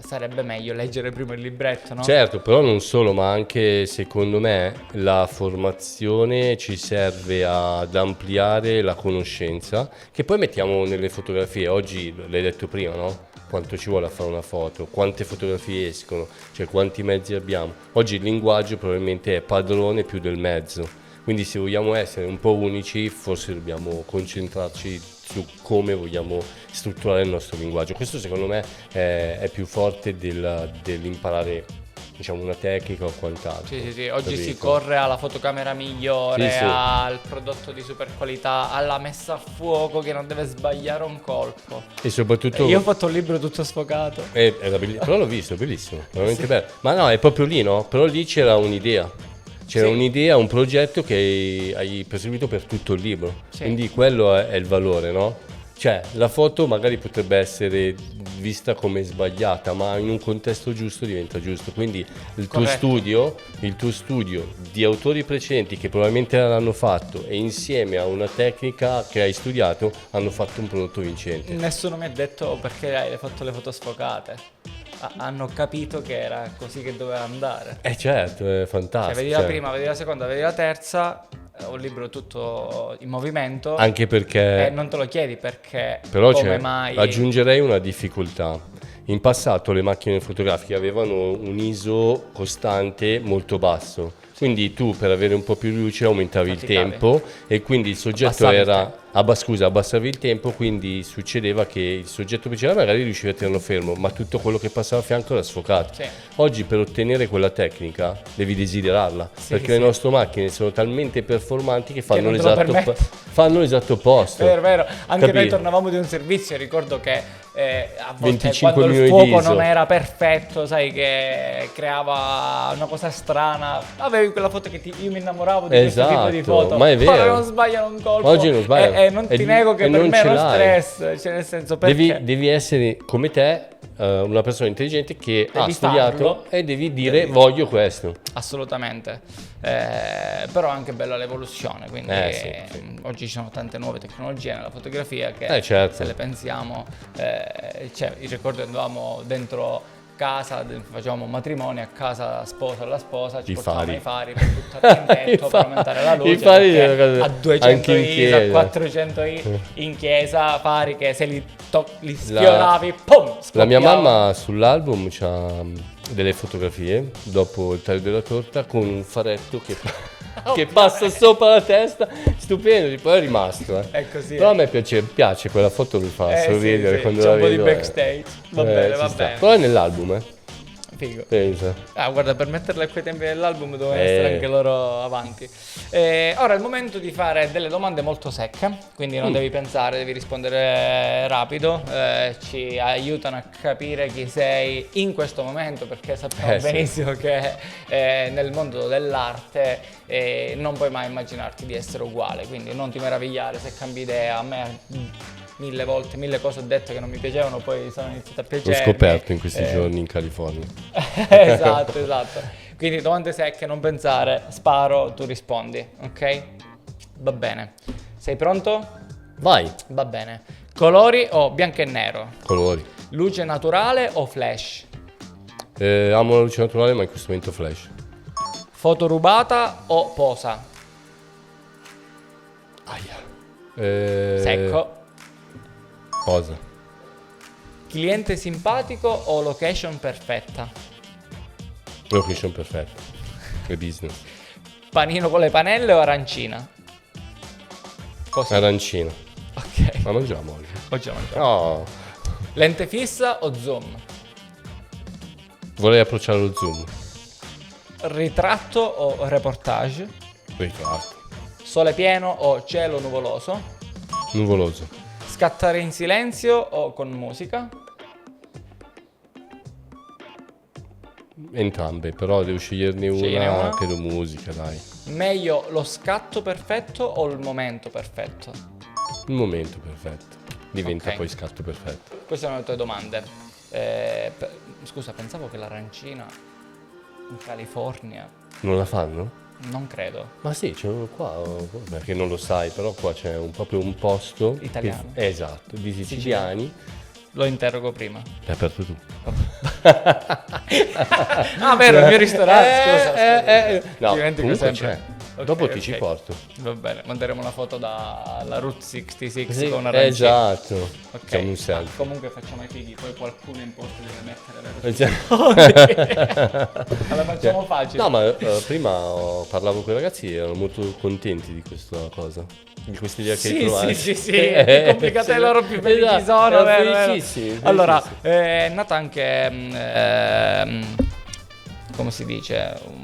sarebbe meglio leggere prima il libretto, no? Certo, però non solo, ma anche secondo me la formazione ci serve ad ampliare la conoscenza, che poi mettiamo nelle fotografie. Oggi l'hai detto prima, no? Quanto ci vuole a fare una foto, quante fotografie escono, cioè quanti mezzi abbiamo. Oggi il linguaggio probabilmente è padrone più del mezzo. Quindi se vogliamo essere un po' unici, forse dobbiamo concentrarci su come vogliamo strutturare il nostro linguaggio. Questo secondo me è più forte dell'imparare, diciamo, una tecnica o quant'altro. Sì. Oggi si corre alla fotocamera migliore, al prodotto di super qualità, alla messa a fuoco che non deve sbagliare un colpo. E soprattutto... Io ho fatto un libro tutto sfocato. Però l'ho visto, bellissimo, veramente bello. Ma no, è proprio lì, no? Però lì c'era un'idea. C'era un'idea, un progetto che hai perseguito per tutto il libro, quindi quello è il valore, no? Cioè la foto magari potrebbe essere vista come sbagliata, ma in un contesto giusto diventa giusto, quindi il tuo studio di autori precedenti che probabilmente l'hanno fatto e insieme a una tecnica che hai studiato hanno fatto un prodotto vincente. Nessuno mi ha detto perché hai fatto le foto sfocate. Hanno capito che era così che doveva andare. Certo, è fantastico. Vedi la prima, vedi la seconda, vedi la terza, un libro tutto in movimento. Anche perché... E non te lo chiedi perché, però come mai... aggiungerei una difficoltà. In passato le macchine fotografiche avevano un ISO costante molto basso. Quindi tu per avere un po' più di luce aumentavi il tempo e quindi il soggetto abbassavi il tempo, quindi succedeva che il soggetto principale magari riusciva a tenerlo fermo, ma tutto quello che passava a fianco era sfocato. Oggi per ottenere quella tecnica devi desiderarla, perché le nostre macchine sono talmente performanti che fanno l'esatto opposto. Vero. Anche noi tornavamo di un servizio, ricordo che a volte quando il fuoco non era perfetto, sai, che creava una cosa strana, avevi quella foto che io mi innamoravo di questo tipo di foto, ma è vero. Poi non sbagliano un colpo. Oggi non sbagliano. E non ti nego che per me è uno stress, cioè nel senso, perché devi essere come te, una persona intelligente che ha studiato e devi dire voglio questo. Assolutamente. Però è anche bella l'evoluzione, quindi oggi ci sono tante nuove tecnologie nella fotografia che se le pensiamo, io ricordo che andavamo dentro casa, facevamo matrimoni a casa sposa alla sposa, ci portavamo i fari per buttare in tetto, per aumentare la luce, a 200 ISO, a 400 in chiesa, fari che se li sfioravi, pum, scoppiava. La mia mamma sull'album c'ha delle fotografie dopo il taglio della torta con un faretto che passa sopra la testa, stupendo, poi è rimasto. È così. Però a me piace quella foto, mi fa sorridere quando la vedo. C'è un po' di backstage, va bene. Però è nell'album, Figo. Pensa. Guarda, per metterle a quei tempi dell'album devono essere anche loro avanti. Ora è il momento di fare delle domande molto secche, quindi non devi pensare, devi rispondere rapido. Ci aiutano a capire chi sei in questo momento, perché sappiamo benissimo che nel mondo dell'arte non puoi mai immaginarti di essere uguale, quindi non ti meravigliare se cambi idea. A me 1000 volte, 1000 cose ho detto che non mi piacevano, poi sono iniziate a piacere. L'ho scoperto in questi giorni in California. Esatto. Quindi domande secche, non pensare, sparo, tu rispondi, ok? Va bene. Sei pronto? Vai. Va bene. Colori o bianco e nero? Colori. Luce naturale o flash? Amo la luce naturale, ma in questo momento flash. Foto rubata o posa? Aia. Secco. Posa. Cliente simpatico o location perfetta? Location perfetta. È business. Panino con le panelle o arancina? Così. Arancina. Ok. Ma mangiamo oggi. Oggi la mangiamo. No. Lente fissa o zoom? Vorrei approcciare lo zoom. Ritratto o reportage? Ritratto. Sole pieno o cielo nuvoloso? Nuvoloso. Scattare in silenzio o con musica? Entrambe, però devo sceglierne una. Credo musica, dai. Meglio lo scatto perfetto o il momento perfetto? Il momento perfetto. Diventa Ok. poi scatto perfetto. Queste sono le tue domande. Scusa, pensavo che l'arancina in California. Non la fanno? Non credo. Ma sì, c'è uno qua, perché non lo sai, però qua c'è proprio un posto Italiano. esatto, di siciliani. Lo interrogo prima. L'hai aperto tu. Ah, vero, il mio ristorante. Scusa. No, Dimentico comunque sempre. c'è. Ok, Dopo ok. ti ci porto. Va bene, manderemo una foto dalla Route 66 Sì, con arancina. esatto. Ok. Facciamo un selfie. Comunque facciamo i fighi, poi qualcuno in posto deve mettere la Allora facciamo facile. No, ma prima parlavo con i ragazzi e erano molto contenti di questa cosa. Di questa idea che hai trovato. Sì, più complicate loro più felici Esatto, sono, erano vero? felicissimi. Allora, è nata anche come si dice,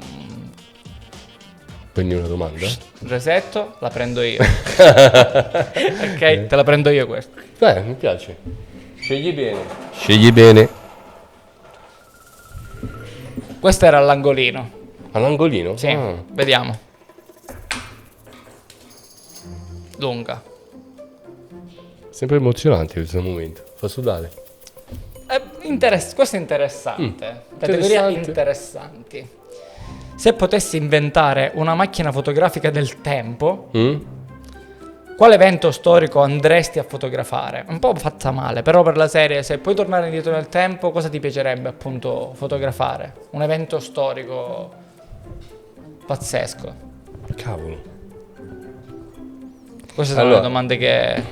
Prendi una domanda? resetto, la prendo io. Ok, te la prendo io questa. Beh, mi piace. Scegli bene. Scegli bene. Questo era all'angolino. All'angolino? Sì, Ah. vediamo. Lunga. Sempre emozionante questo momento. Fa sudare. Questo è interessante. Categoria interessanti. Se potessi inventare una macchina fotografica del tempo, quale evento storico andresti a fotografare? Un po' fatta male, però per la serie, se puoi tornare indietro nel tempo, cosa ti piacerebbe appunto fotografare? Un evento storico pazzesco. Cavolo. Queste sono le domande che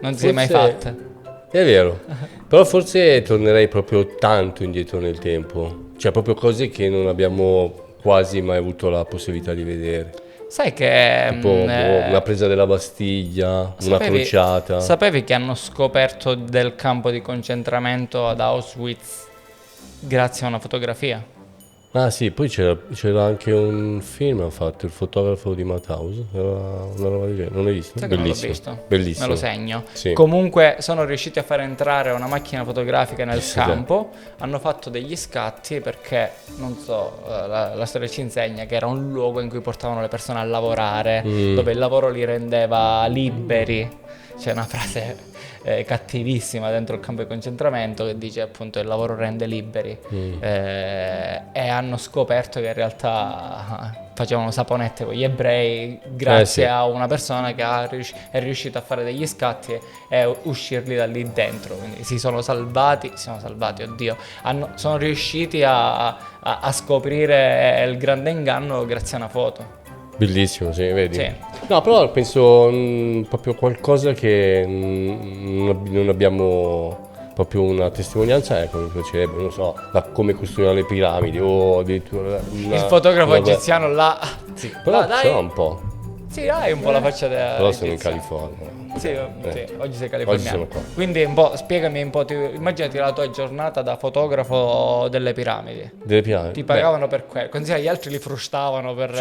non ti sei mai fatte. È vero. Però forse tornerei proprio tanto indietro nel tempo. Cioè proprio cose che non abbiamo quasi mai avuto la possibilità di vedere. Sai che Tipo una presa della Bastiglia, una crociata. Sapevi che hanno scoperto del campo di concentramento ad Auschwitz grazie a una fotografia? Ah sì, poi c'era anche un film, ha fatto il fotografo di Mauthausen, era una roba di genere, non l'hai visto? Sai che non l'ho Bellissimo, visto? bellissimo. Me lo segno. Sì. Comunque sono riusciti a far entrare una macchina fotografica nel Sì, campo, hanno fatto degli scatti perché, non so, la storia ci insegna che era un luogo in cui portavano le persone a lavorare, dove il lavoro li rendeva liberi. C'è una frase cattivissima dentro il campo di concentramento che dice appunto il lavoro rende liberi, e hanno scoperto che in realtà facevano saponette con gli ebrei grazie sì. a una persona che è riuscita a fare degli scatti e uscirli da lì dentro, quindi si sono salvati, oddio, sono riusciti a scoprire il grande inganno grazie a una foto. Bellissimo, sì, vedi? Sì. No, però penso proprio qualcosa che non abbiamo proprio una testimonianza, come mi piacerebbe, non so, come costruire le piramidi o addirittura Il fotografo egiziano là. Sì, però dai. ce l'ha un po'. Sì, hai un po' la faccia della Però sono in egiziana. California. Sì, oggi sei Oggi californiano. sono qua. Quindi un po', spiegami un po', immaginati la tua giornata da fotografo delle piramidi. Delle piramidi. Ti pagavano per quello. Considera, gli altri li frustavano per...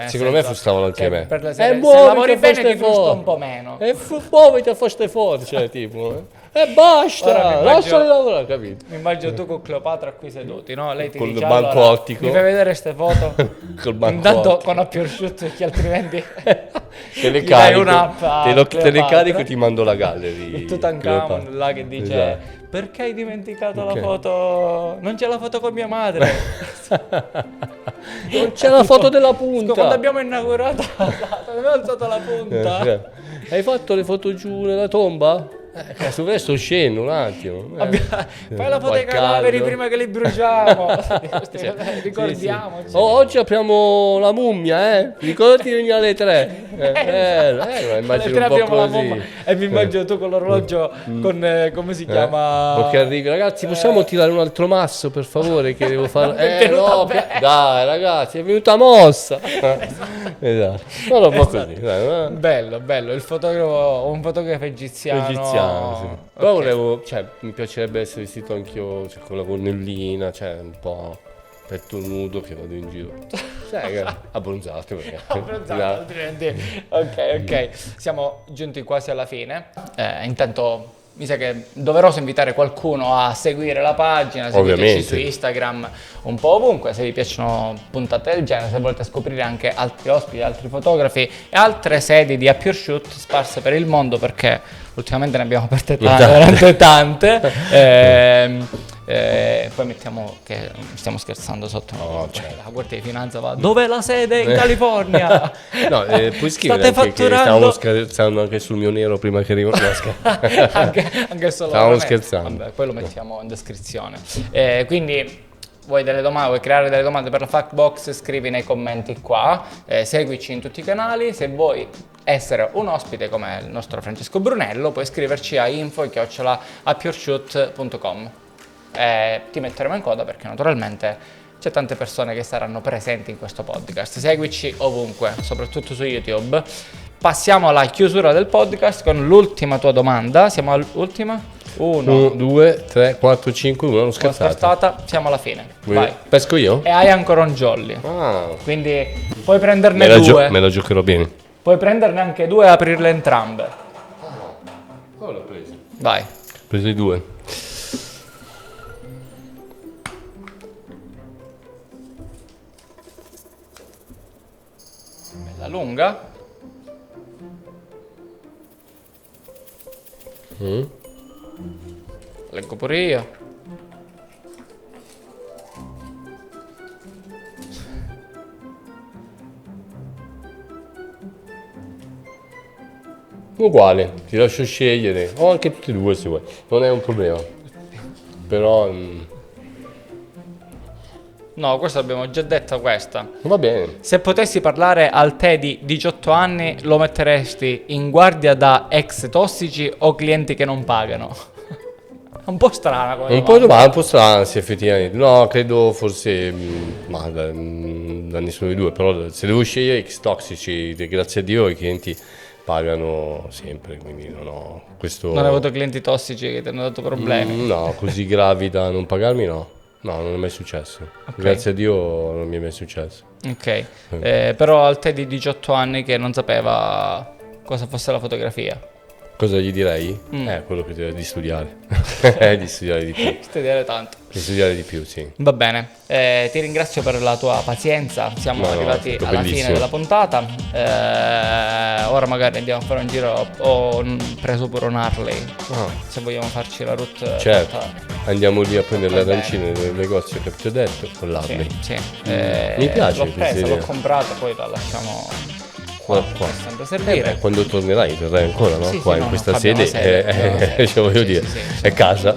Secondo me frustavano anche me. Per Se se lavori bene ti frusta un po' meno. E muoviti a fare forte, cioè tipo. E basta, lasciali lavorare, capito? Mi immagino tu con Cleopatra qui seduti, no? Lei ti Col dice, banco allora, ottico. mi fai vedere queste foto? Col banco Intanto ottico. con occhio asciutto perché altrimenti Te le gli dai carico, un'app a te le Cleopatra. carico e ti mando la gallery. Il Tutankhamon là che dice Esatto. perché hai dimenticato Ok. la foto? Non c'è la foto con mia madre. Non c'è la foto della punta. Quando abbiamo inaugurato abbiamo alzato la punta. Hai fatto le foto giù nella tomba? Su questo scendo un attimo. Fai la foto dei cadaveri prima che li bruciamo. Ricordiamoci. Sì. Oggi apriamo la mummia, Ricordati di venire alle 3. Immagino un po' così. E mi immagino tu con l'orologio con come si chiama? Ok, arrivi, ragazzi, possiamo tirare un altro masso, per favore, che devo fare. No, dai, ragazzi, è venuta mossa. Esatto. Non lo può così. Bello, il fotografo, un fotografo egiziano. Sì. Però volevo, mi piacerebbe essere vestito anch'io, con la gonnellina, un po' petto nudo che vado in giro. Abbronzato perché. Altrimenti. Ok. Siamo giunti quasi alla fine. Intanto mi sa che è doveroso invitare qualcuno a seguire la pagina, seguiteci su Instagram un po' ovunque, se vi piacciono puntate del genere, se volete scoprire anche altri ospiti, altri fotografi e altre sedi di Up Your Shoot sparse per il mondo, perché ultimamente ne abbiamo aperte veramente tante. Poi mettiamo che stiamo scherzando sotto. La Guardia di Finanza va: dov'è la sede in California? Puoi scrivere anche che stavamo scherzando anche sul mio nero prima che arrivo. anche solo stavamo scherzando. Vabbè, poi lo mettiamo in descrizione. Quindi vuoi delle domande, vuoi creare delle domande per la Fact Box, scrivi nei commenti qua, seguici in tutti i canali. Se vuoi essere un ospite come il nostro Francesco Brunello, puoi scriverci a info@upyourshoot.com. Ti metteremo in coda perché naturalmente c'è tante persone che saranno presenti in questo podcast. Seguici ovunque, soprattutto su YouTube. Passiamo alla chiusura del podcast con l'ultima tua domanda. Siamo all'ultima? 1, 2, 3, 4, 5, 1, scartata. Siamo alla fine. Vai. Pesco io? E hai ancora un jolly. Quindi puoi prenderne due. Me la giocherò bene. Puoi prenderne anche due e aprirle entrambe. Poi l'ho preso. Vai. Ho preso i due. Bella lunga. Leggo pure io. Uguale, ti lascio scegliere. O anche tutti e due se vuoi. Non è un problema. Però no, questa l'abbiamo già detta, questa. Va bene. Se potessi parlare al te di 18 anni, lo metteresti in guardia da ex tossici o clienti che non pagano? Un po' strana come domanda. Un po' strana, sì, effettivamente. No, credo forse da nessuno dei due. Però se devo scegliere ex tossici, grazie a Dio i clienti pagano sempre, quindi non ho questo. Non hai avuto clienti tossici che ti hanno dato problemi? No, così gravi da non pagarmi no. No, non è mai successo. Okay. Grazie a Dio non mi è mai successo. Ok, però al te di 18 anni che non sapeva cosa fosse la fotografia. Cosa gli direi? Quello che di studiare. Di studiare di più. Studiare tanto. Di studiare di più, sì. Va bene, ti ringrazio per la tua pazienza. Siamo arrivati alla fine della puntata. Ora magari andiamo a fare un giro. Ho preso pure un Harley. Se vogliamo farci la route. Certo. Andiamo lì a prendere le arancine nel negozio che ti ho detto con l'Harley. Sì. Mi piace. L'ho presa, l'ho comprata, poi la lasciamo. Qua. Sempre servire. Quando tornerai verrai ancora, no? Sì, qua in questa sede, voglio dire, è casa,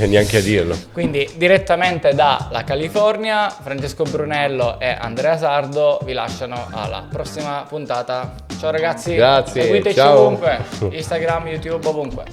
neanche a dirlo. Quindi direttamente dalla California, Francesco Brunello e Andrea Sardo vi lasciano alla prossima puntata. Ciao ragazzi, grazie, seguiteci ciao. ovunque, Instagram, YouTube, ovunque.